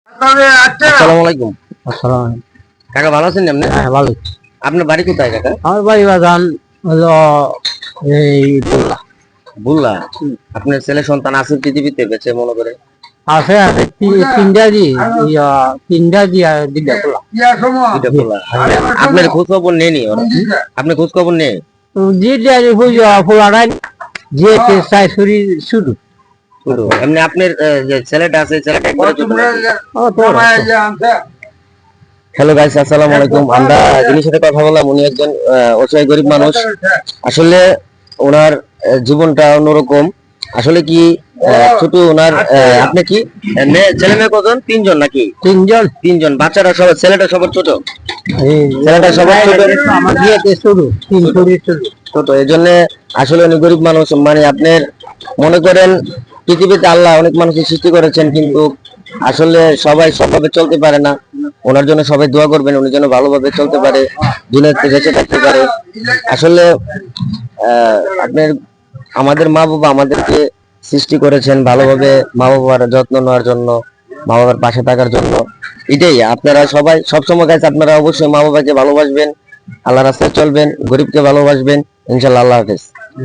আসসালামু আলাইকুম। আসসালাম। কাকা ভালো আছেন আপনি? হ্যাঁ, ভালো। আপনার বাড়ি কোথায় কাকা? আমার বাড়ি বাজান হলো এই বুল্লা। বুল্লা। আপনার ছেলে সন্তান আছে পৃথিবীতে বেঁচে মনে করে? আছে আছে তিনটা জি তিনটা জি আর দুইটা বুল্লা। দুইটা বুল্লা। আপনার খোঁজ খবর নেই ওরা? আপনি খোঁজ খবর নেই? জি যে ফুলারাই যে চাই শুরু শুরু শুধু এমনি আপনার যে ছেলেটা আছে ছেলেটা করে ছোট নাকি? হ্যালো গাইস, আসসালামু আলাইকুম। আমরা যিনি সাথে কথা বললাম উনি একজন অসহায় গরিব মানুষ। আসলে ওনার জীবনটা অন্যরকম। আসলে কি ছোট ওনার আপনি কি ছেলে মেয়ে কজন? তিনজন নাকি? তিনজন তিনজন। বাচ্চারা সব ছেলেটা সবার ছোট? এই ছেলেটা সবার ছোট? আমার বিয়েতে শুরু তিন শুরু শুরু ছোট, এই জন্য আসলে উনি গরিব মানুষ। মানে আপনার মনে করেন পৃথিবীতে আল্লাহ অনেক মানুষের সৃষ্টি করেছেন, কিন্তু আসলে সবাই সবভাবে চলতে পারে না। ওনার জন্য সবাই দোয়া করবেন, উনি যেন ভালোভাবে চলতে পারে, দুনিয়াতে বেঁচে থাকতে পারে। আসলে আপনার আমাদের মা বাবা আমাদেরকে সৃষ্টি করেছেন ভালোভাবে মা বাবার যত্ন নেওয়ার জন্য, মা বাবার পাশে থাকার জন্য। এটাই আপনারা সবাই সবসময় কাছে আপনারা অবশ্যই মা বাবাকে ভালোবাসবেন, আল্লাহ রাস্তায় চলবেন, গরিবকে ভালোবাসবেন। ইনশাল্লাহ। আল্লাহ হাফেজ।